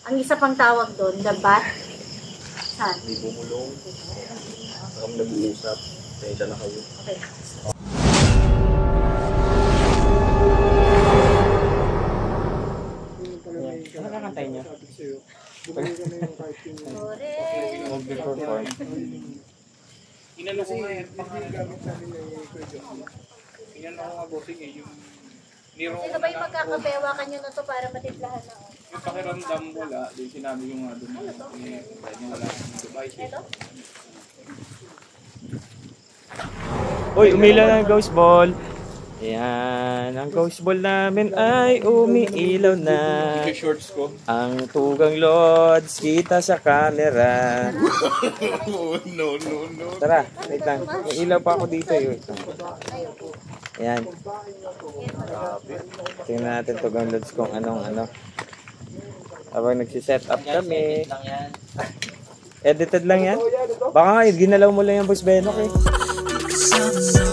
Ang isa pang tawag doon, the bat. Saan? May bumulong. Kami nag-uusap. Kaya na kayo. Okay. Ano kakantay niyo? Correct. Inano ko nga yan, gamit namin na inano ko nga bossing eh, yung niro Sino ba yung magkakabewakan nyo na to para matiplahan na? yung pakiramdam wala, din sinabi yung nga doon eh, niya wala yung device eh. Ito? Uy, umilaw ng ghost ball. Ayan, ang ghost ball namin ay umiilaw na. Yung shorts ko. Ang tugang lods, kita sa camera. No. Tara, wait lang. May ilaw pa ako dito. Wait lang. Ayan. Tingnan natin tugang lods kung anong ano. Habang nagsiset up kami. Edited lang yan? Baka nga, ginalaw mo lang yung Boss Benok eh.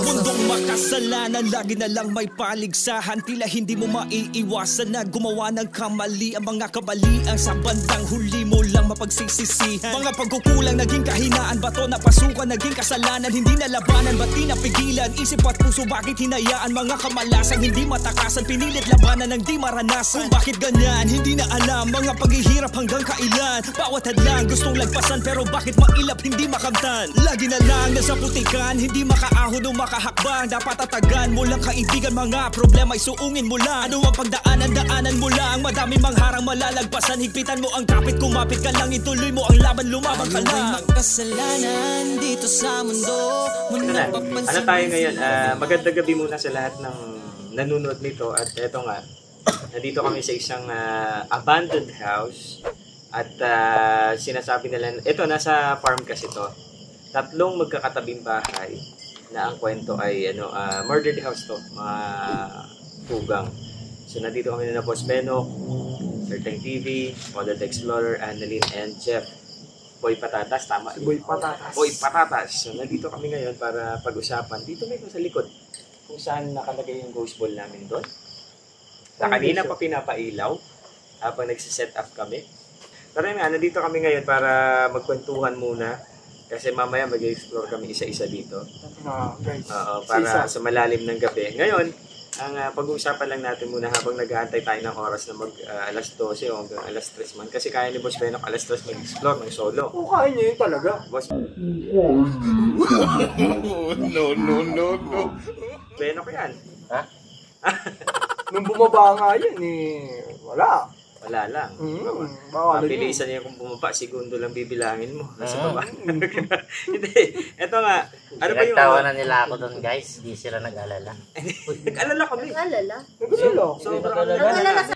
Mundong makasalanan, lagi na lang may paligsahan. Tila hindi mo maiiwasan na gumawa ng kamali. Ang mga kabalian sa bandang huli mo lang mapagsisisihan. Mga pagkukulang, naging kahinaan, bato na pasukan, naging kasalanan. Hindi nalabanan, ba't di napigilan? Isip at puso, bakit hinayaan? Mga kamalasang hindi matakasan, pinilit labanan ng di maranasan. Kung bakit ganyan, hindi na alam. Mga paghihirap hanggang kailan. Bawat hadlang gustong lagpasan, pero bakit mailap, hindi makamtan? Lagi na lang nasa putikan, hindi makaahon o makahakbang. Dapat tatagan mo lang kaibigan, mga problema ay suungin mo lang. Ano ang pagdaanan mo lang. Madaming mangharang malalagpasan, higpitan mo ang kapit, kumapit ka lang, ituloy mo ang laban, lumabang ka lang. May makasalanan dito sa mundo. Ano tayo ngayon? Magandang gabi muna sa lahat ng nanonood nito. At eto nga, nandito kami sa isang abandoned house. At sinasabi nila, ito nasa farm kasi to. Tatlong magkakatabing bahay na ang kwento ay murdered house to, mga tugang. So nandito kami na Boss Benok, Certain TV, Model Explorer, Annalyn, and Jeff. Boy Patatas, tama? Boy Patatas. Boy Patatas. So nandito kami ngayon para pag-usapan. Dito may sa likod kung saan nakalagay yung ghost ball namin doon. Na kanina pa pinapailaw habang nagsiset up kami. Pero nga, nandito kami ngayon para magkwentuhan muna. Kasi mamaya mag-explore kami isa-isa dito. Guys. Para sa malalim ng gabi. Ngayon, ang pag-uusapan lang natin muna habang nag-aantay tayo ng oras na alas 12 o hanggang alas 3 man. Kasi kaya ni Boss Benok alas 3 mag-explore ng solo. Oo, kaya niya yun talaga. Boss No. Benok yan. Ha? Nung bumaba nga yan wala. Wala lang. Mabilisan niya kung bumaba, segundo lang bibilangin mo. Nasa baba. Hindi. Ito nga. Ano ba yung... Pinagtawanan nila ako doon guys. Di sila nag-alala. Nag-alala kami. Nag-alala? Nag-alala? Sobrang Nag-alala sa...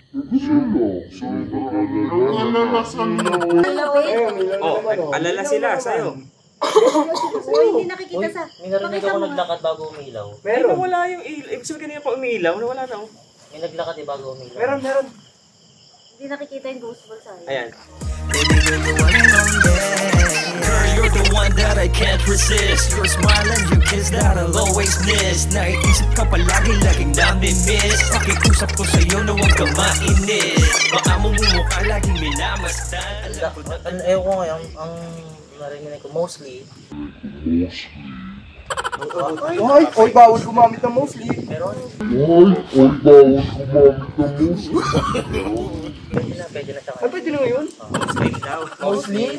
alala sila sa'yo. Hindi nakikita sa... May narinig ako naglakad bago umilaw. Meron. Nawala yung ilaw. Ibig sabihin kanina pa umilaw. Nawala na. May naglakad bago umilaw. Meron. Hindi nakikita yung ghost ball sa Ayan. Girl, you're the one that I can't resist. Your smile and your kiss that I'll always miss. Naiisip ka palagi, laging nami-miss. Pakiusap ko sa'yo na huwag ka mainis. Baka mo mumukha, laging minamasdan. Ewan ko ngayon, ang narinig ko mostly. Oy, bawal gumamit ng mostly. Meron. Pwede na siya Ay, pwede na ngayon? Mostly?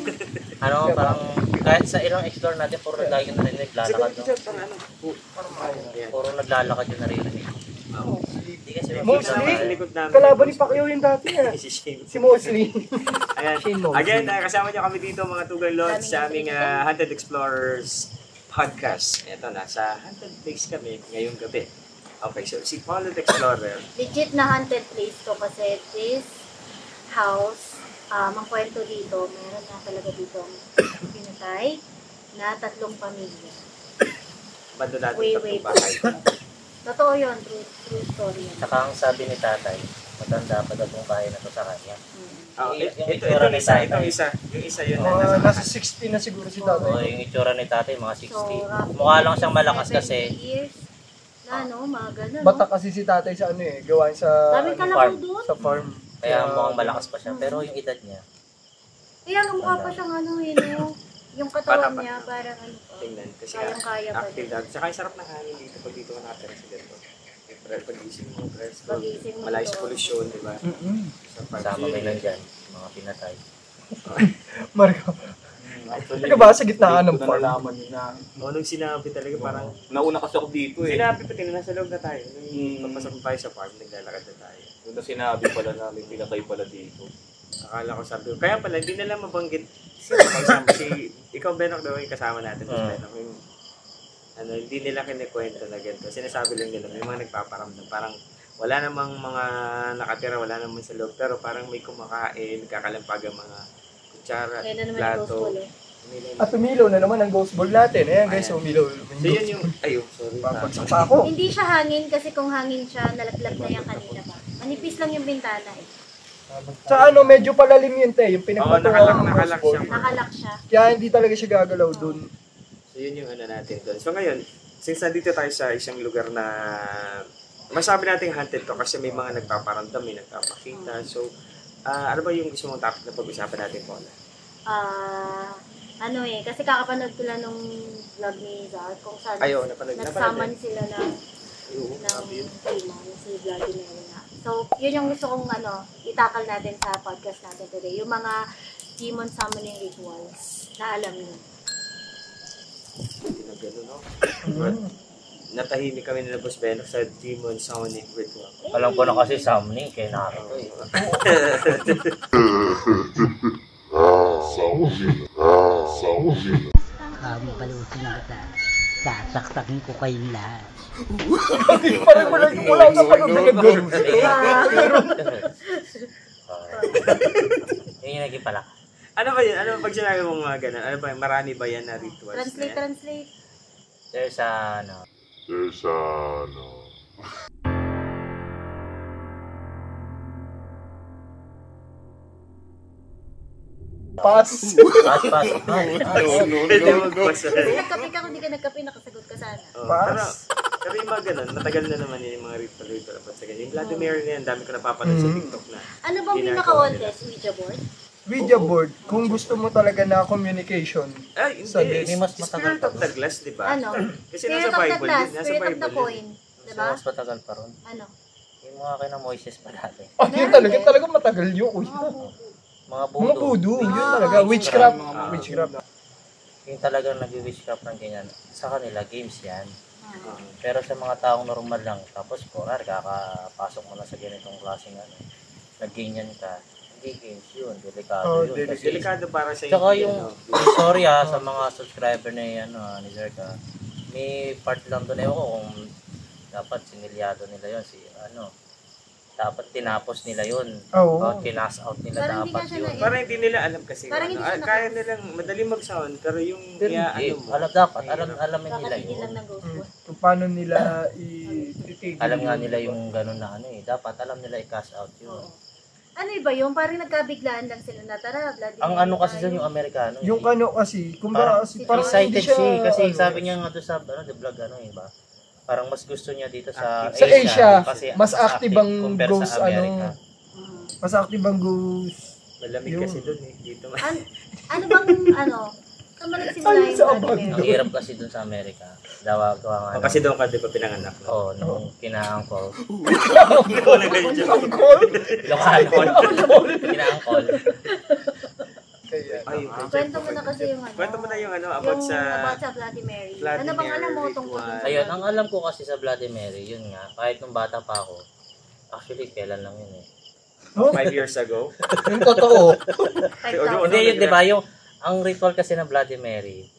Parang kahit sa ilang explore natin, puro lagi yung narinig, naglalakad. Puro naglalakad yung narinig. Hindi kasi Mostly? Kalaban ni Pacquiao yun dati Si Mostly. Ayan. Again, kasama niyo kami dito mga Tugang Lods sa aming Haunted Explorers podcast. Ito na, sa haunted place kami ngayong gabi. Okay, so si Haunted Explorer. Legit na haunted place to kasi this house, ang kwento dito, meron na talaga dito pinatay na 3 pamilya. Bando natin Way 3 bahay. Totoo yun, true story yun. Saka ang sabi ni tatay, matanda pa daw yung bahay na to sa kanya. Ito yung isa yun. Nasa 60 na siguro si tatay. Oo, yung itsura ni tatay, mga 60. Mukha lang siyang malakas kasi. 70 years na, mga ganun. Bata kasi si tatay sa gawain sa Daming kalakaw doon. sa farm. Kaya mukhang malakas pa siya. Pero yung edad niya, Kaya ang mukha pa siyang ano no? Yung katawan niya, parang ano pa. Tingnan. Kasi Kayang-kaya pa active din. na. Saka yung sarap ng hangin dito pag dito ka nakatira sa ganito. Pag-ising mo, presko. Pag-ising mo, Malayos totoo. pollution, di ba? Sa kasama may nandyan, mga pinatay. Marco, Actually, teka ba sa gitna ng dito farm? na nalaman yun na. nung sinabi talaga parang, Nauna kasi ako dito eh. sinabi pa tingnan nasa loob na tayo. Nung papasok tayo sa farm, naglalakad na tayo. Doon na sinabi pala na may pinatay pala dito. Akala ko sabi ko, kaya pala, hindi nila mabanggit si ikaw Benok daw yung kasama natin. Benok, yung, hindi nila kinikwento na ganito. Sinasabi lang nila, may mga nagpaparamdam. Parang wala namang mga nakatira, wala namang sa loob. Pero parang may kumakain, kakalampag ang mga kutsara, Kaya na naman yung plato. ghost ball eh. At umilaw na naman ang ghost ball natin. Ayan guys, Ayan. umilaw. So yun yung, sorry. Papagsak pa ako. Hindi siya hangin kasi kung hangin siya, nalaglag na yan kanina pa. Manipis lang yung bintana eh. Sa ano, medyo palalim yun te, yung pinagpatuwa ng nakalak ghost siya. ball. Nakalak siya. Kaya hindi talaga siya gagalaw dun. So yun yung ano natin doon. So ngayon, since nandito tayo sa isang lugar na masabi natin haunted to kasi may mga nagpaparamdam, may nagpapakita. So, ano ba yung gusto mong topic na pag-usapan natin, Paula? Kasi kakapanood ko lang nung vlog ni Zach kung saan nagsaman sila ng Timon, si Vladimir na. So, yun yung gusto kong itakal natin sa podcast natin today. Yung mga demon summoning rituals na alam niyo. Hindi na gano'n, no? Natahimik kami nila Boss Benok sa demon summoning ritual. Alam ko na kasi summoning kay Naruto eh. Palusin kita. Sasaksakin ko kayo lahat. Parang wala sa panood doon. Yun yung naging pala. Ano ba yun? Ano pag sinabi mong mga gano'n? Ano ba yun? Marami ba yan na rituals? Translate. There's ano. Pass. Pass. Pwede magbasa. Kasi nagkape ka, kung hindi ka nagkape, nakasagot ka sana. Pero yung mga ganun, matagal na naman yun yung mga ritual about sa ganyan. Yung Vladimir na yan, dami ko napapanood sa TikTok na. Ano bang pinaka-contest? Ouija board? Ouija board, kung gusto mo talaga na communication. Ay, Sa hindi. mas matagal Spirit of the Glass, di ba? Ano? Kasi Spirit nasa of the Bible glass, yun. Nasa Spirit of the Bible coin. yun. Diba? Mas matagal pa ron. Ano? Yung mga kina Moises pa dati. Yun talaga matagal yun. Mga Mga budo. voodoo, yun talaga. Witchcraft. Witchcraft. Yung talagang nag-witchcraft ng ganyan. Sa kanila, games yan. Pero sa mga taong normal lang, tapos kurar, kakapasok mo na sa ganitong klaseng nag-ganyan ka. Hindi games yun, delikado yun. Kasi, Delikado para sa tsaka hindi, yung, sorry sa mga subscriber na ni Zerka, may part lang doon, ewan ko kung dapat sinilyado nila yun, dapat tinapos nila yun. Oo. Kinas out nila Parang hindi dapat nga siya yun. Parang hindi nila alam kasi. Parang hindi siya Kaya nilang madali mag-sound, pero yung Hindi, mo. alamin nila Kakatigil lang yun. ng ghost board. Kung paano nila ititigil. Alam nga nila yung gano'n na dapat alam nila i-cash out yun. Ano iba yun? Parang nagkabiglaan lang sila na tara, Vladimir. Ang ano kasi doon yung Amerikano. Yung ano kasi, kumbaga kasi parang hindi excited siya, siya kasi ano, sabi niya nga doon sa the vlog ba? Parang mas gusto niya dito sa Sa Asia, kasi mas active ang compare ghost, sa America. mas active ang ghost. Malamig Yun. kasi doon eh. Dito Ano bang, saan ba nagsimula Ayun yung sa Vladimir? Ang hirap kasi doon sa Amerika. Gawa nga. kasi doon ka di ba pinanganak? No? Oo, nung kinaangkol. Ikaw na ganyan siya. Lokalon. Kinaangkol. Ay, Kwento mo na kasi yung Kwento mo na yung about yung sa... about sa Vladimir. Ano bang alam mo tungkol ritual. dun? Ayun, ang alam ko kasi sa Vladimir, yun nga, kahit nung bata pa ako, actually, kailan lang yun 5 years ago? Yung totoo. 5,000. Hindi, yun, di ba, ang ritual kasi ng Bloody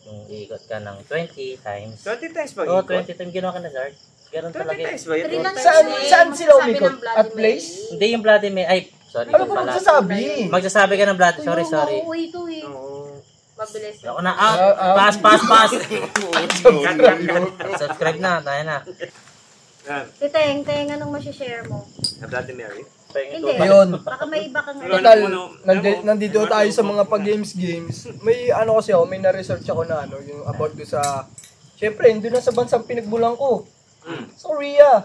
yung iikot ka ng 20 times. 20 times ba? Oo, 20 times ginawa ka na, Zard. Ganun 20 talaga. times ba? Three lang Saan sila umikot? At place? Hindi yung Bloody Ay, sorry. Ano Yung ba pala. magsasabi? Magsasabi ka ng Bloody. Sorry. Uuwi ito eh. Oo. Mabilis. Ako na, pass. Subscribe na, tayo na. Titeng, anong masishare mo? Na Bloody Mary? Hindi. Ayun. Baka may iba kang Total, nandito tayo sa mga pag-games. May ano kasi ako, may na-research ako na yung about do sa... Siyempre, hindi na sa bansang pinagbulang ko. Sa Korea.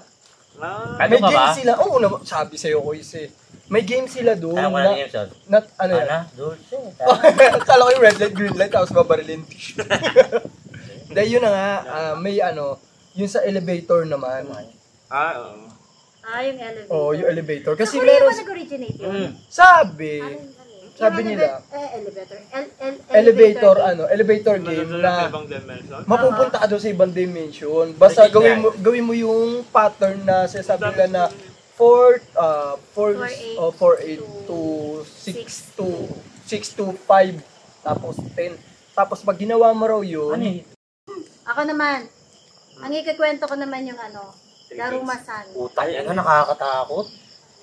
Ano May ka ba? games sila. Oo, sabi sa'yo ko May game sila doon. Kaya ko na yung episode. Ano yan? Ana? Dulce. Kala ko yung red light, green light, tapos babarilin. Dahil yun na nga, may yung sa elevator naman. Oo. Yung elevator. Yung elevator. Kasi Sa Korea meron, ba nag-originate yun? sabi Yung nila, elevator. elevator game na Ibang dimension. mapupunta ka doon sa ibang dimension. Basta gawin mo yung pattern na sinasabi nila na 4-8 to 6 to 5 tapos 10. Tapos pag ginawa mo raw yun, Ako naman, ang ikikwento ko naman yung Darumasan. Ay, nakakatakot.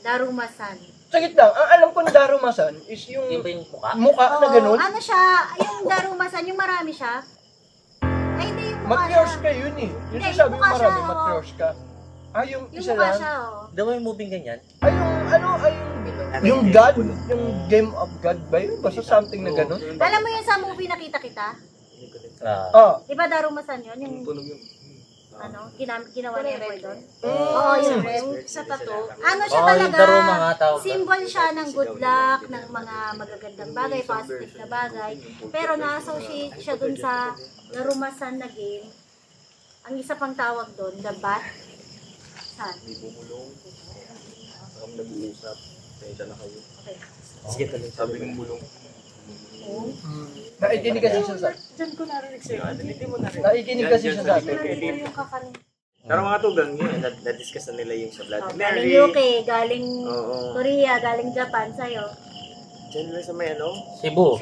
Darumasan. sakit lang. Ang alam ko ng Darumasan is yung Yung ba yung mukha? mukha na ganun. Ano siya, yung Darumasan, yung marami siya. Ay, hindi yung mukha siya. Matryoshka yun eh. Yung Hindi, sabi yung mo mukha marami, siya, Matryoshka. Yung Yung isa mukha lang. siya, Di ba yung moving ganyan? Yung God, yung Game of God ba yun? Basta something na ganun. Alam mo yun sa movie Nakita Kita? Di ba Darumasan yun? Yung ginawa ni Red doon? Oo, yung Red. Sa tattoo. Ano siya yung Daruma nga talaga? tawag. Symbol siya ng good luck, ng mga magagandang bagay, positive na bagay. Pero na-associate siya dun sa Darumasan na game. Ang isa pang tawag doon, the Bat. Saan? Nag-uusap. Kaya na kayo. Okay. Sige, tuloy. Sabi ng bulong. Naikinig kasi siya sa Diyan ko narinig sa'yo. Hindi mo narinig. Naikinig kasi siya sa atin. Yung kakarin. Pero mga tugang yun, na-discuss na nila yung sa Blood Galing Mary. UK, galing Korea, galing Japan, sa'yo. Diyan lang sa may Cebu.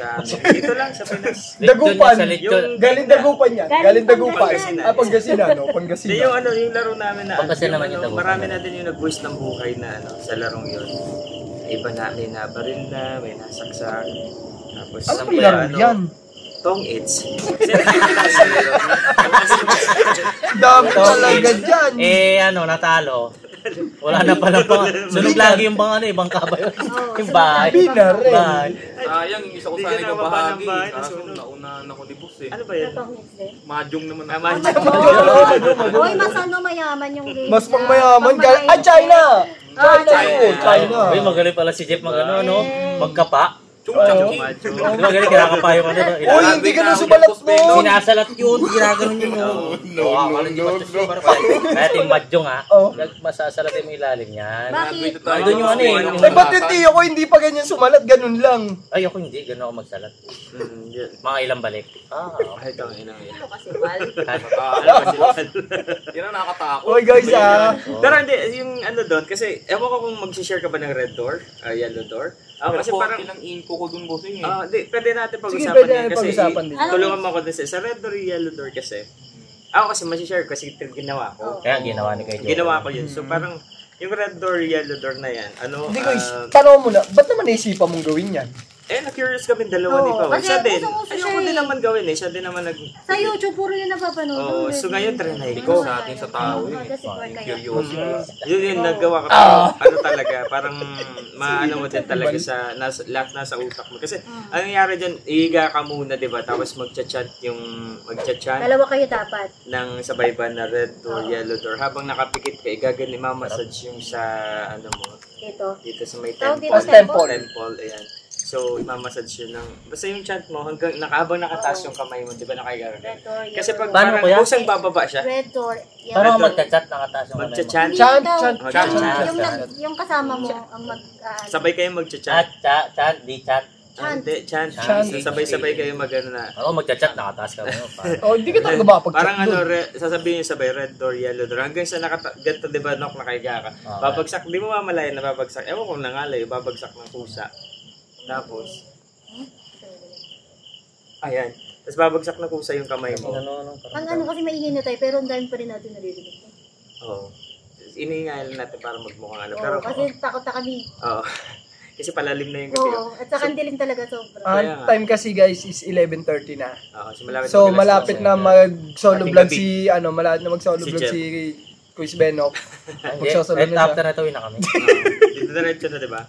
Dito lang sa Pinas. Dagupan. Yung Galing Dagupan yan. Galing Dagupan. Pangasinan. Pangasinan, no? Hindi Pangasinan. yung laro namin na Pangasinan naman yung Dagupan. marami na din yung nag-voice ng buhay na sa larong yun. Iba na, may nabaril na, may nasaksak. Tapos Ano ba laro yan? Tong It's. Dami talaga dyan. Natalo. Wala na pala pa. Sunog lagi yung ibang kabayo. Yung bahay. Binaril. Sayang, yung isa ko sana yung bahagi. Kaso nauna ako di boss eh. Ano ba yan? Mahjong naman ako. Hoy, mas mayaman yung game. Mas pang mayaman. China! China. Uy, magaling pala si Jeff magkapa. Chung-chung. Di ba galing kinakapa yung Uy, hindi ka na sumalat mo. Sinasalat yun, ginaganon yun. Kaya team Madjong masasalat yung ilalim yan. Bakit? Doon yung Ba't yung tiyo ko hindi pa ganyan sumalat? Ganun lang. Ay, ako hindi, gano'n ako magsalat. Mga ilang balik. Ay, tang ina yan. Ano kasi, Val? Yan ang nakakatakot. Uy guys Pero hindi, yung doon, kasi ewan ko kung mag-share ka ba ng red door, yellow door. Kasi parang ilang info ko dun bossing eh. Hindi, pwede natin Sige, pag-usapan pwede yan natin kasi pag-usapan din. tulungan mo ako din sa red door, yellow door kasi. Ako kasi ma-share ko kasi ginawa ko. Kaya ginawa ni Kayo. Ginawa ko yun. So parang yung red door, yellow door na yan, Hindi guys, tanong mo na, ba't naman naisipan mong gawin yan? na-curious kami dalawa ni Pao. kasi Siya din. usong-uso Ayoko siya din eh. naman gawin eh. Siya din naman Sa YouTube, puro yung napapanood. Oo, so ngayon trinay ko. Sa atin sa tao eh. Kasi for kayo. Curiosity. Yun, naggawa ka talaga, parang maano mo din talaga sa lahat nasa utak mo. Kasi ang nangyari dyan, ihiga ka muna, di ba? Tapos magchat-chat Dalawa kayo dapat. ng sabay ba na red door, yellow door. Habang nakapikit ka, igagani massage yung sa mo. Dito sa may Tawag temple. dito temple. Temple, ayan. So, imamassage yun ng... Basta yung chant mo, habang nakataas yung kamay mo, di ba nakaiga ka? Red door, Kasi pag Paano, parang kuya? kusang bababa siya, Red door. Paano ka magchat-chat nakataas yung magcha-chant. Yung kasama mo ang mag... Sabay kayo magcha-chant. Chat, di chat. Hindi, chant. Chant. So, sabay-sabay kayo mag-ano na. Ako magchat-chat nakataas ka mo. Oh, hindi ka talaga makapag-chat Parang doon. sasabihin yung sabay, red door, yellow door. Hanggang sa ganito, di ba, nakaiga ka. Babagsak, di mo mamalayan na babagsak. Ewan kung nangalay, babagsak ng pusa. Tapos, ayan. Tapos babagsak na pusa yung kamay mo. Ang ano kasi maingay na tayo, pero ang dami pa rin natin naririnig. Oo. Iniingalan natin para magmukhang ano. Oo, Pero, kasi takot na kami. oo. Kasi palalim na yung gabi. Oo, at saka dilim talaga sobra. Ang time kasi guys is 11:30 na. Oo, So malapit na mag-solo Ating vlog gabi. malapit na mag-solo Si vlog Jeff. si Quiz Benok. Magsasalun Right na siya. after na ito, na kami. Dito diretso na, di ba?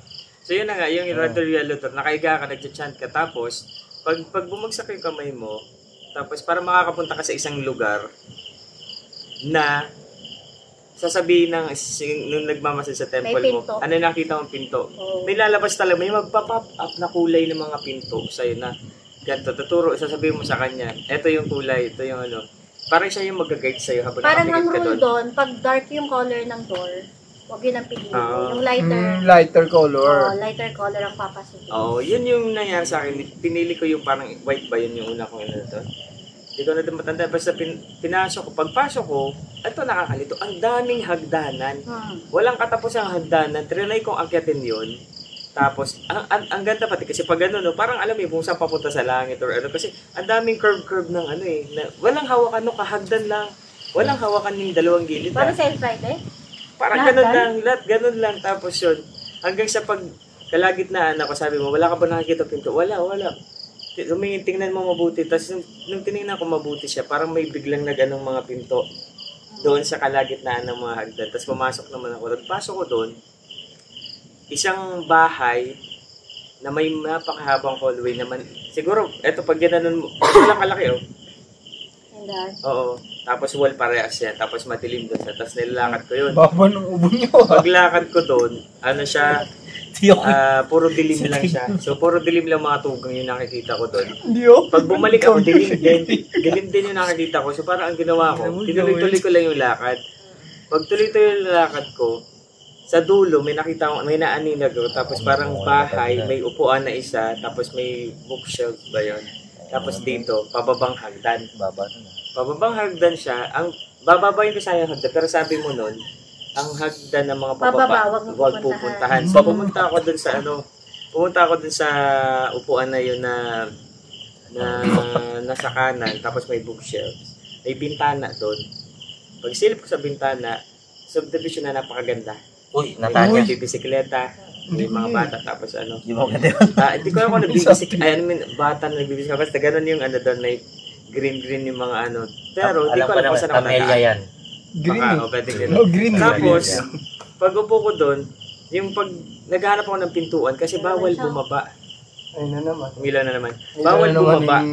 So yun na nga, yung red door, yellow door, nakaiga ka, nagcha-chant ka, tapos, pag bumagsak yung kamay mo, tapos para makakapunta ka sa isang lugar na sasabihin nung nagmamasid sa temple May mo, pinto. ano nakita mong pinto? Oo. May lalabas talaga, may magpa-pop up na kulay ng mga pinto sa'yo na ganito, tuturo, sasabihin mo sa kanya, eto yung kulay, ito yung ano. Parang siya yung mag-guide sa'yo habang Parang ang nakapikit ka rule doon. doon, pag dark yung color ng door, huwag yun ang piliin. Oo. Yung lighter, Lighter color. lighter color ang papasukin. Oo, yun yung nangyari sa akin. Pinili ko yung parang white ba, yun yung una kong ano doon. Hindi ko na din matanda. Basta pinasok ko. Pagpasok ko, ito nakakalito. Ang daming hagdanan. Walang katapos ang hagdanan. Trinay kong akyatin yun. Tapos, ang ganda pati. Kasi pag ano, no, parang alam mo kung saan papunta sa langit or ano. Kasi ang daming curve ng ano eh. Na, walang hawakan, no, kahagdan lang. Walang hawakan yung dalawang gilid. Parang self-ride eh. Parang Lahat ganun lang? lang. Lahat ganun lang. Tapos yun. Hanggang sa pag kalagitnaan ako, sabi mo, wala ka ba nakikita pinto? Wala. Tingnan mo mabuti. Tapos nung tinignan ko mabuti siya, parang may biglang nag-anong mga pinto doon sa kalagitnaan ng mga hagdan. Tapos pumasok naman ako. Pasok ko doon, isang bahay na may napakahabang hallway naman. Siguro, eto pag ginanon mo, walang kalaki oh. Oo. Tapos wall parehas yan. Tapos madilim doon siya. Tapos nilalakad ko yun. Baba ng ubo niyo. Paglakad ko doon, ano siya, puro dilim lang siya. So, puro dilim lang mga tugang yung nakikita ko doon. Hindi oh. Pag bumalik ako, dilim din. Dilim din yung nakikita ko. So, parang ang ginawa ko, tinuloy-tuloy ko lang yung lakad. Pag tuloy-tuloy yung lakad ko, sa dulo, may nakita ko, may naaninag ko. Tapos parang bahay, may upuan na isa. Tapos may bookshelf ba yun? Tapos dito, pababang hagdan. Pababang hagdan siya. Ang bababayin ko sa yung hagdan. Pero sabi mo nun, ang hagdan ng mga pababa, huwag pupuntahan. So, pumunta ako dun sa upuan na yun na nasa kanan, tapos may bookshelf. May bintana doon. Pag silip ko sa bintana, subdivision na napakaganda. Uy, Natanya. May bisikleta, may mga bata, tapos ano. Di mo ganda. Hindi ko alam kung nagbibisikleta, bata na nagbibisikleta, basta ganun yung ano doon, may green yung mga ano. Pero, hindi ko alam kung saan Camellia yan. Green eh. pwede No, green. Tapos, pag upo ko doon, yung pag naghahanap ako ng pintuan, kasi bawal bumaba. Ay na naman. Mila na naman. Bawal bumaba.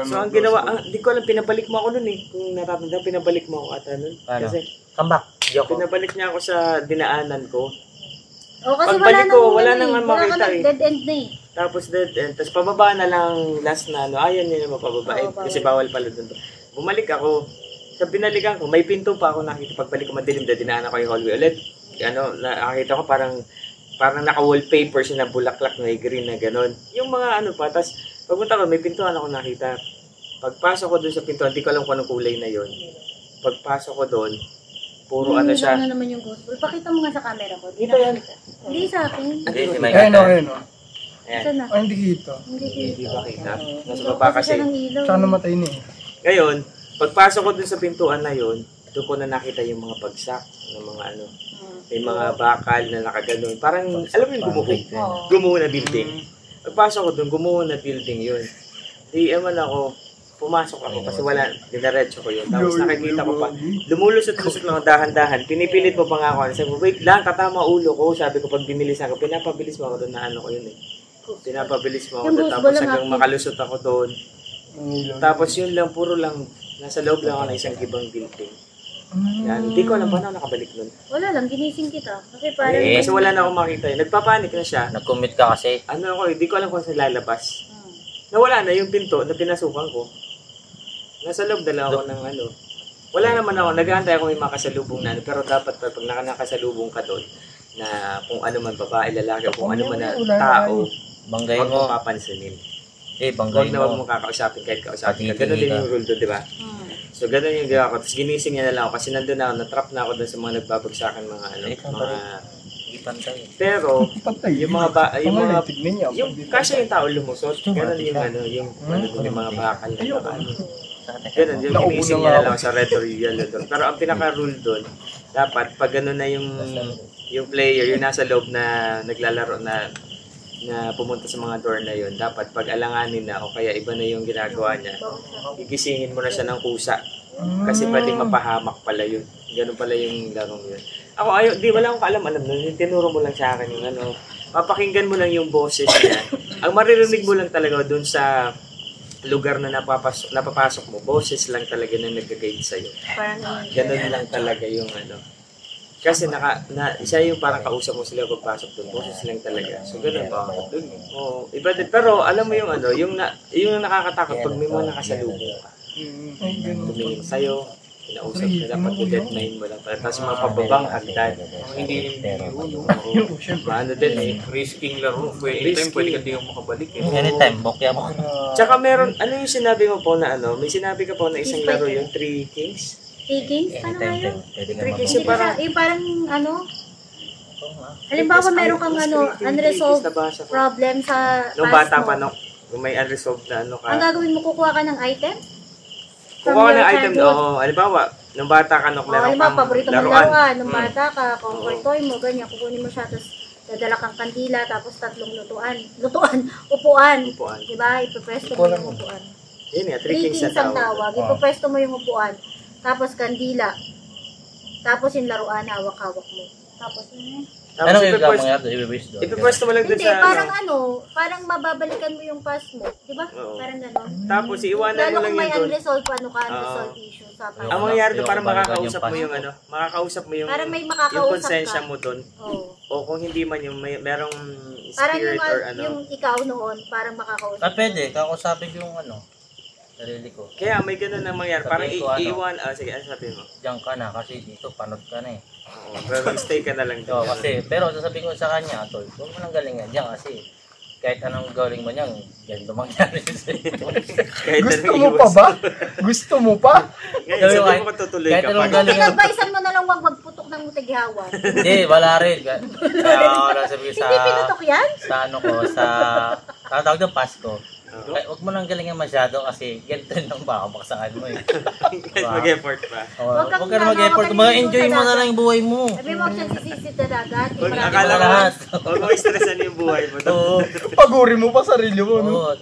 So, ang ginawa, ano, hindi ko alam, pinabalik mo ako nun eh. Kung natatanda, pinabalik mo ako ata nun. Ano? Kasi, Comeback. Yoko. pinabalik niya ako sa dinaanan ko. O, kasi Pagbalik ko, wala nang makita eh. dead end na eh. Tapos dead end. Tapos pababa na lang last na ano. Ayan yun yung mapababa. Oo, Kasi bawal pala doon. Bumalik ako. Sa binalikan ko, may pinto pa ako nakita. Pagbalik ko madilim, dinaanan ko yung hallway ulit. Ano, nakita ko parang naka-wallpaper siya na bulaklak na green na gano'n. Yung mga ano pa. Tapos pagpunta ko, may pintuan ako nakita. Pagpasok ko doon sa pintuan, hindi ko alam kung anong kulay na yon. Pagpasok ko doon, puro ano siya. Ano naman yung ghost ball? Pakita mo nga sa camera ko. Dito yan. Hindi sa akin. Hindi, si Mike. Ayun o, ayun o. Ayan. Saan na? Ay, hindi kita. Hindi Hindi dito. ba kita? Nasa Ito baba kasi kasi. siya ng ilaw. Saan namatay na eh. Ngayon, pagpasok ko dun sa pintuan na yon, doon ko na nakita yung mga bagsak ng mga ano. May mga bakal na nakaganon. Parang, alam mo yung gumuho na building. Pagpasok ko dun, gumuho na building yun. Di eman ako, pumasok ako kasi wala, dinaretso ko yun. Tapos nakikita ko pa, lumulusot-lusot lang dahan-dahan. Pinipilit mo pa nga ako. Sabi ko, wait lang, katama ulo ko. Sabi ko, pag binilis ako, pinapabilis mo ako doon na ano ko yun eh. Pinapabilis mo ako doon. Tapos hanggang makalusot ako doon. Tapos yun lang, puro lang, nasa loob lang ako ng isang gibang building. Yan, hindi ko alam paano nakabalik nun. Wala lang, ginising kita. Kasi parang... Kasi wala na akong makita. Nagpapanik na siya. Nag-commit ka kasi. Ano ako, hindi ko alam kung saan lalabas. Nawala na yung pinto na pinasukan ko. Nasa loob na lang ako ng ano. Wala naman ako, nag-aantay ako may makasalubong na ano. Pero dapat pag nakasalubong ka doon, na kung ano man babae, lalaki, o kung ano man na tao, Banggayin huwag mo. mo papansinin. Eh, Huwag banggayin na huwag mo. mo kakausapin kahit kausapin ka. Patitingin Ganun din ka. yung rule doon, di ba? So, ganun yung ginawa ko. Tapos ginising niya na lang ako kasi nandun ako, natrap na ako doon sa mga nagbabagsakan mga ano, mga... Ipantay. Pero, yung mga tignan niya. yung kasi yung tao lumusot, ganun yung ano, yung mga bakal na ano. Ganun, yung ginising niya na lang sa red or yellow doon. Pero ang pinaka-rule doon, dapat pag gano'n na yung player, yung nasa loob na naglalaro na pumunta sa mga door na yun, dapat pag alanganin na o kaya iba na yung ginagawa niya, gigisingin mo na siya ng kusa. Kasi pwedeng mapahamak pala yun. Ganun pala yung larong yun. Ako, wala akong kaalam-alam nun. Yung tinuro mo lang sa akin yung ano, papakinggan mo lang yung boses niya. Ang maririnig mo lang talaga dun sa lugar na napapasok mo, boses lang talaga na nag-guide sa'yo. Parang Ganun lang talaga yung ano. Kasi siya yung parang kausap mo sila pagpasok doon. Boses lang talaga. So, ganun pa. Oo, iba din. Pero alam mo yung ano, yung nakakatakot pag may mga nakasalubong ka. Tumingin sa'yo, kinausap nila, pag-deadline mo lang. Tapos mga pababang hagdan. Hindi rin Ano din eh. risking laro. Anytime pwede ka di ka makabalik eh. Anytime, bokya mo. Tsaka meron, ano yung sinabi mo po na ano? May sinabi ka po na isang laro yung 3 Kings? 3 games? Paano nga yun? Pwede ka Kasi Hindi parang, yung parang ano, halimbawa meron kang ano, unresolved problem sa nung past bata mo. pa, kung may unresolved na ano Ang ka, gagawin mo, kukuha ka ng item? kukuha ng your item, childhood. halimbawa, nung bata ka, meron Halimbawa, kang paborito mong laruan. laruan, nung bata ka, comfort toy mo, ganyan, kukunin mo siya, tapos dadala kang kandila, tapos 3 upuan. Diba? Ipupwesto mo yung upuan. Yun nga, 3 3 Kings kings ang tawag. Ipupwesto mo yung upuan. Tapos kandila. Tapos yung laruan, hawak-hawak mo. Tapos Anong yung mga i-wish doon? ipupwesto mo lang dun hindi, sa, parang parang mababalikan mo yung past mo. Diba? Oo. Parang gano'n. tapos iiwanan Lalo mo lang kung may yun dun. unresolved unresolved issue sa past. Ang mangyayari doon, Yung parang balikan makakausap yung mo yung ano, makakausap mo yung, Parang may yung makakausap konsensya ka. mo doon. Oo. O kung hindi man yung merong Parang spirit or ano. yung ikaw noon, parang makakausap. Pwede, kakusapin yung sarili ko. Kaya may ganun na mangyayari. Parang Sabihin ko, iiwan, sige, ano sabihin mo? Diyan ka na kasi dito panot ka na eh. Oo, pero stay ka na lang So, doon. pero sasabihin ko sa kanya, tol, huwag mo nang galingan diyan kasi kahit anong galing mo niyan, ganito mangyari sa iyo. Kahit Gusto anong mo pa iwas. ba? Gusto mo pa? Ngayon, sabi mo tutuloy kahit ka anong pa. galing mo. Pinadvisean mo na lang huwag magputok ng mutighawan. Hindi, wala rin. Kaya ako nasabi sa... Hindi pinutok yan? Sa tawag ng Pasko. Huwag mo nang galingan masyado kasi ganito lang baksakan mo eh. Mag-effort pa. Huwag kang Huwag ka na mag-effort. Mag-enjoy mo na lang yung buhay mo. Sabi mo siya sisisid na dagat. Huwag Marami akala pa mo, lahat. huwag mo stressan yung buhay mo. Oo. Paguri mo pa sarili mo, no? Oo.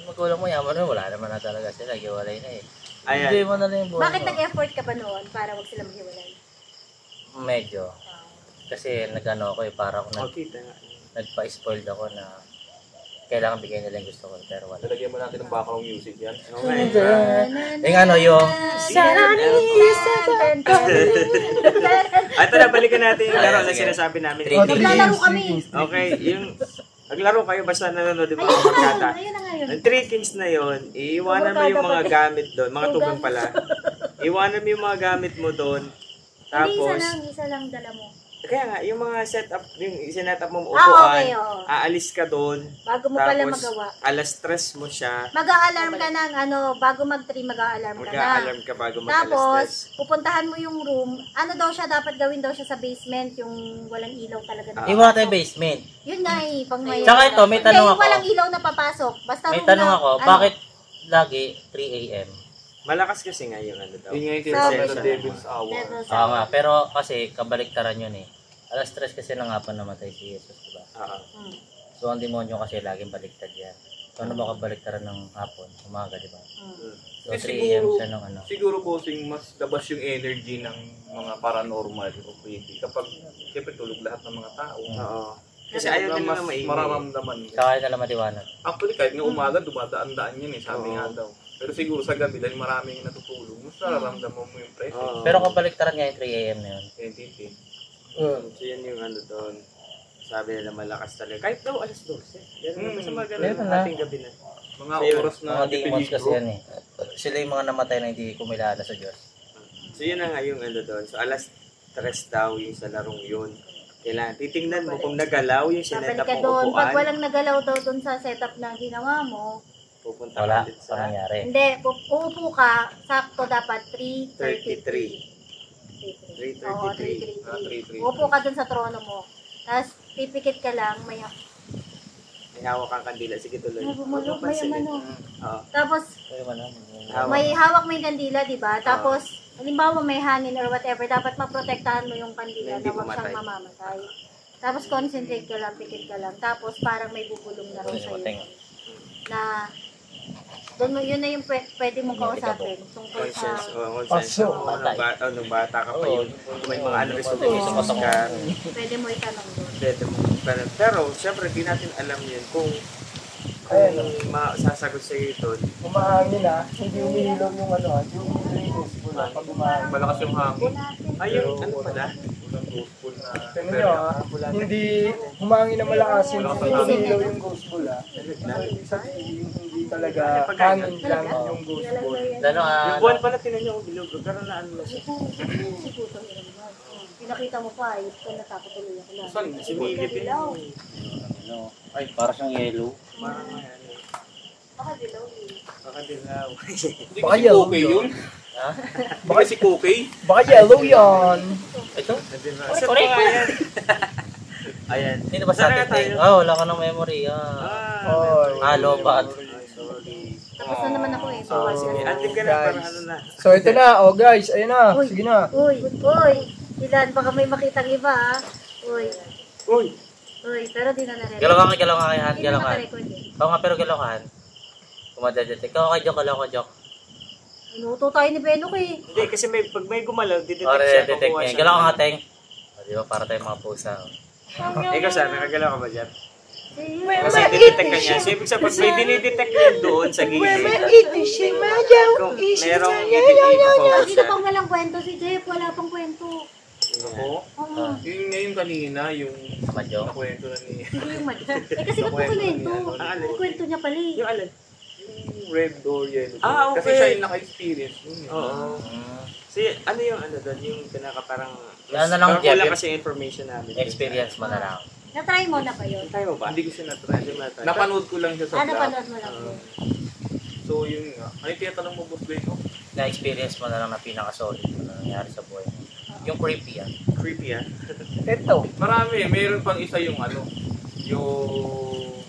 Magulang mo, yaman mo, wala naman na talaga sila. Giwalay na eh. Ayan. Enjoy mo na lang yung buhay Bakit mo. nag-effort ka pa noon para wag sila maghiwalay? Medyo. Kasi nag-ano ako eh, para ako Okay, tanga. nagpa-spoiled ako na kailangan bigyan nila yung gusto ko, pero wala. Talagyan mo natin ng background music yan. Okay. Yung ano, yung... Ito na, balikan natin yung laro na sinasabi namin. Naglalaro kami. Okay, yung... Naglaro kayo basta nanonood yung mga barkada. Ayun na nga yun. Ang 3 Kings na yon, iiwanan mo yung mga gamit doon, mga tubig pala. Iwanan mo yung mga gamit mo doon. Tapos, Isa lang dala mo. kaya nga, yung mga setup, yung sinetup mo upuan, Okay, oo. aalis ka doon. Bago mo pala Tapos, magawa. alas 3 mo siya. Mag-a-alarm ka ng bago mag-3 mag-a-alarm ka na. Mag-a-alarm ka bago mag-alas Tapos, pupuntahan mo yung room. Ano daw siya, dapat gawin daw siya sa basement, yung walang ilaw talaga. na Iwan tayo papasok. basement. Yun nga eh, pang may... Tsaka ito, may Hindi, tanong yung ako. walang ilaw na papasok. Basta May room tanong na- ako, ano, bakit lagi 3 a.m.? Malakas kasi nga yung ano daw. Yun nga yung Sabi tinatawag na siya. Devil's Hour. Devil's Oo Hour. nga, pero kasi kabaliktaran yun eh. Alas 3 kasi ng hapon namatay si Jesus, diba? Oo. Hmm. So ang demonyo kasi laging baliktad yan. So ano ba kabaliktaran ng hapon, umaga, diba? Hmm. So Eh, 3 a.m. siya ng ano. Siguro bossing, mas labas yung energy ng mga paranormal o creepy. Kapag, siyempre tulog lahat ng mga tao. Oo. Kasi ayaw din mas mga maingay. mararamdaman mo. Tsaka na lang maliwanag. Actually, kahit nga umaga, dumadaan-daan yan eh, sabi nga daw. Pero siguro sa gabi, dahil maraming natutulog, mas nararamdaman mo yung presence. Oo. Pero kabaliktaran nga yung 3 a.m. na yun. Entity. So yan yung ano doon. Sabi nila malakas talaga. Kahit daw alas 12. Ganun sa mga ganun. Meron na. Ating gabi na. Mga Ayun, oras na Mga demons kasi peligro. yan eh. Sila yung mga namatay na hindi kumilala sa Diyos. So yun na nga yung ano doon. So alas 3 daw yung sa larong yun. Kailangan titingnan mo kung nagalaw yung Babalik sinetap ka mong doon. Pag upuan. walang nagalaw daw doon sa setup na ginawa mo, Pupunta Wala. ka ulit Ano sa nangyari? hindi, uupo ka, sakto dapat 3:33. 3:33. Oo, 3:33. 3:33. Uupo ka doon sa trono mo. Tapos, pipikit ka lang, may May hawak kang kandila. Sige tuloy. bumulog, may ano. Oo. Tapos, Ay, man, Hawak. may hawak mo yung kandila, di ba? Tapos, halimbawa may hangin or whatever, dapat maprotektahan mo yung kandila Hindi na huwag siyang pumatay. mamamatay. Tapos, concentrate ka lang, pikit ka lang. Tapos, parang may bubulong na rin sa'yo. Na, doon mo, yun na yung pwede mong kausapin. Tungkol sa... Conscience. Conscience. Nung bata ka pa yun. Kung may mga unresolved ka. Pwede mo itanong doon. Pwede mo. Pero, syempre, di natin alam yun kung Ayan, masasagot sa'yo ito. umahangin hindi umihilaw yung yung drainage mula pag umahangin. Malakas yung hangin. Ayun, ano pala? ghost pool na. Tignan nyo hindi humangin na malakas, hindi tumilaw yung ghost ball Ibig sabihin, hindi talaga hangin lang yung ghost ball. Yung buwan pala, tinan nyo, bilog. Pero na ano na siya. Pinakita mo pa, ito ka natakot tuloy ako lang. Saan? Sumilip yun. Ay, para siyang yellow. Parang yan. Baka dilaw Baka dilaw. Hindi Baka kasi yellow Cookie yun. yun. Baka si Cookie. Baka yellow yan. Ito? Isa pa nga yan. Ayan. Sino ba sa atin? Wala ka ng memory. Lobat. Sorry. Tapos na naman ako So, antig ka na, parang ano na. So ito na, guys, ayun na, sige na. Uy, Ilan, baka may makitang iba ha. Uy, pero di na nare-record. Galaw ka kay Han. Hindi Galaw na ka. naka-record eh. Oo nga, pero galaw ka Han. Kumadadete. Galaw ka, joke. Inuto tayo ni Benok eh. Hindi, kasi pag may gumalaw, didetect Para siya. detect kukuha niya. siya. Galaw ka nga, Teng. Di ba, para tayong mga pusa. Ikaw saan, nakagalaw ka ba dyan? May Kasi dinidetect ka niya. So, ibig sabihin, pag may dinidetect niya doon sa gilid, kung merong i-focus Dito siya. pang walang kwento si Jeff, wala pang kwento. Ako? Oo. Yung ngayon kanina, yung Madyo. nakwento na ni... Hindi yung mag- kasi ba't mo kwento? Ang kwento niya pala eh. Yung alin? Yung red door, yellow door. Ah, okay. Kasi siya yung naka-experience nun eh. Oo. So, ano yung ano doon? Yung pinaka parang... Ano na lang, Parang Jeff, kulang yung kasi yung information namin. Experience mo na lang. Na-try mo na ba yun? Tayo mo ba? Hindi ko siya na-try. Hindi mo na-try. Napanood ko lang siya sa vlog. Napanood mo lang. So yun nga. Ano yung tinatanong mo, Boss Glenn? Na-experience mo na lang na pinaka-solid mo na nangyari sa buhay mo. Yung creepy yan. Creepy ah. Ito. Marami. Mayroon pang isa yung ano. Yung...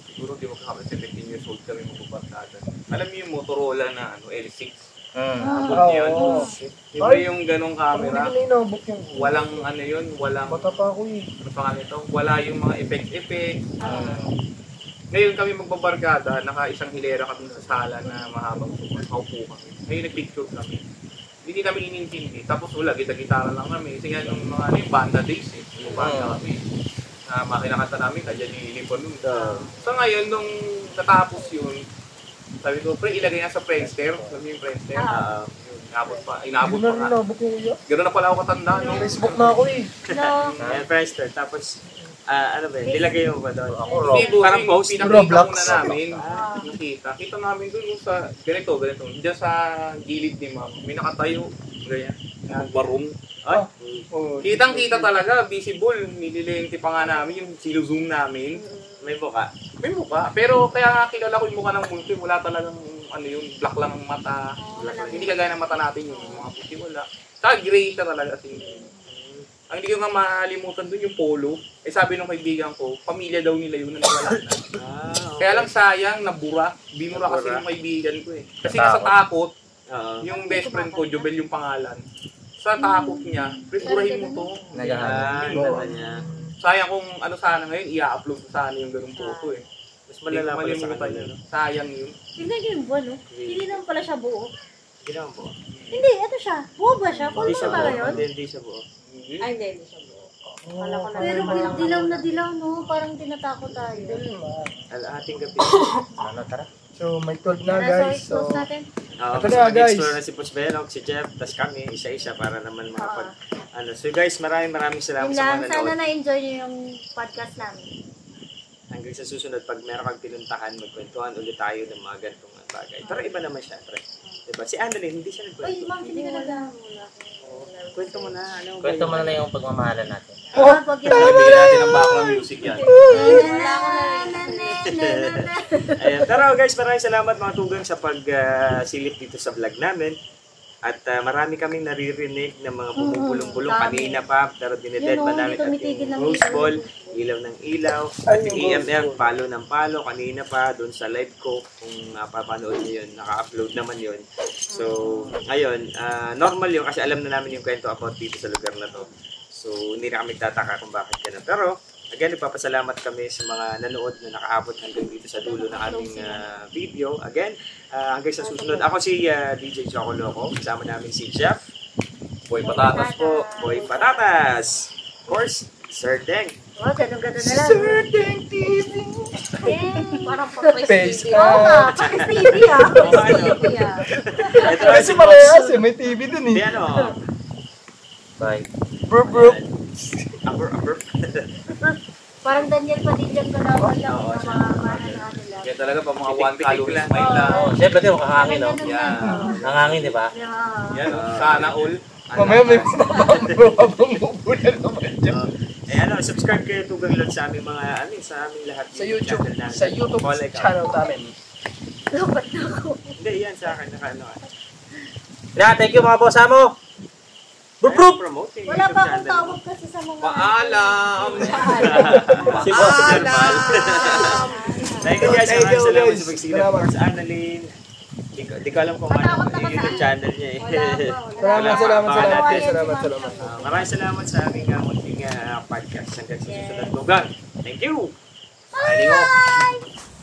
Siguro di mo kakapit 17 years old kami magpapartada. Alam niyo yung Motorola na ano, L6. Abot yun. Iba yung ganong camera. Hindi na inabot yung... Walang ano yun. Walang... Bata pa ako eh. Ano pa ito? Wala yung mga effects. Ngayon kami magbabarkada, naka-isang hilera kami sa sala na mahabang paupo kami. Ngayon nag-picture kami. Hindi kami inintindi. Tapos wala, gitara lang kami. Kasi nga nung mga ano, yung banda days eh. Yung banda kami. Na makinakanta namin, kanya nililipon nun. So ngayon, nung natapos yun, sabi ko, pre, ilagay nga sa Friendster. Sabi yung Friendster. Inabot pa. Inabot pa nga. Inabot yung iya. Gano'n na pala ako katanda, no? Facebook na ako eh. No. Ayan, Friendster. Tapos, ano ba yun? Nilagay mo ba doon? Hindi po, Parang post? pinakita Roblox. muna namin. Kita namin doon yung sa, ganito. Diyan sa gilid ni ma'am. May nakatayo. Ganyan. Barong. Ay, Kitang-kita talaga, visible. Nililente pa nga namin yung silozoom namin. may buka. May mukha. Pero kaya nga kilala ko yung mukha ng multi. Wala talagang ano yung black lang ang mata. Hindi kagaya ng mata natin yung mga puti wala. Saka gray talaga kasi. Ang hindi ko nga makalimutan doon yung polo. Eh sabi ng kaibigan ko, pamilya daw nila yun na nawala na. Kaya lang sayang, nabura. Binura kasi yung kaibigan ko eh. Kasi nga sa takot, yung best friend ko, Jobel yung pangalan. Sa takot niya, burahin mo to. Naghahanap niya. Sayang kung ano sana ngayon, i-upload ko sana yung ganung photo eh. Mas malala pala sa Malimutan kanila. yun. Sayang yun. Tignan niyo yung buwan, no? Hindi naman pala siya buo. Ginawa mo. Hindi, ito siya. Buo ba siya? Full Hindi moon siya ba buo. ngayon? Hindi siya buo. Ay, hindi siya buo. Pero dilaw na dilaw, no? Parang tinatakot tayo. Ating gabi. Ano, tara? So may 12 na Tara, guys. so So close natin. Ito na, guys. Mag-explore na si Puss Benok, si Jeff, tas kami, isa-isa para naman makapag... So guys, maraming salamat Yun sa lang, mga sana nanood. na-enjoy niyo yung podcast namin. Hanggang sa susunod, pag meron kang pinuntahan, magkwentuhan ulit tayo ng mga ganitong bagay. Pero iba naman siya, pre. Diba? Si Annalyn, hindi siya Uy, nagkwento. ma'am, hindi ka na Kwento mo na, ano? Kwento mo na yung pagmamahalan natin. Wag yun. Bigyan natin ang background music yan. Wala ko na. Ayan. Pero guys, maraming salamat mga tugang sa pagsilip dito sa vlog namin. At marami kaming naririnig ng mga bumubulong-bulong kanina pa. Pero dineded pa namin at yung rose ball, ilaw ng ilaw, at yung EMF, palo ng palo. Kanina pa, doon sa live ko, kung napapanood nyo yun, naka-upload naman yun. So, ngayon, normal yun kasi alam na namin yung kwento about dito sa lugar na to. So, hindi na kami tataka kung bakit ganun. Pero, again, nagpapasalamat kami sa mga nanood na nakaabot hanggang dito sa dulo ng aming video. Again, hanggang sa susunod. Ako si DJ Choco Loco. Kasama namin si Jeff. Boy Patatas po. Boy Patatas. Of course, Sir Deng. Oh, ganun-ganun na lang. Sir Deng TV. Parang pa-Press Face TV. Oo nga, pa-Press TV ah. Pa-Press TV ah. Ito na Kasi parehas eh, may TV dun Di eh. ano. Bye. Abrup. Abrup. Parang Daniel Padilla kalaban lang Oo, ng mga mana na ano lang. Kaya talaga pa mga Pitik-pitik 1 calories lang. smile lang. Oh, syempre din makahangin, no? Ganun Yan. lang. Nangangin, di ba? Yeah. Yan, sana all. Mamaya may mababang habang mabuna naman dyan. Subscribe kayo tugang lang sa aming mga, sa aming lahat. Sa YouTube, channel namin. sa YouTube Follow ka. channel namin. Dapat na ako. Hindi, yan sa akin, Thank you mga boss mo. Bro. Promote yung Wala YouTube pa akong channel. tawag kasi sa mga... Paalam! Si boss. Paalam! Thank you guys. Thank you, Maraming salamat guys. sa pagsigilap Salamat. for sa Annalyn. Di ko alam kung ano Patakot yung naman YouTube sa channel niya eh. Wala pa. Maraming salamat sa aming munting podcast hanggang sa susunod lugar. Thank you! Signing off. Bye!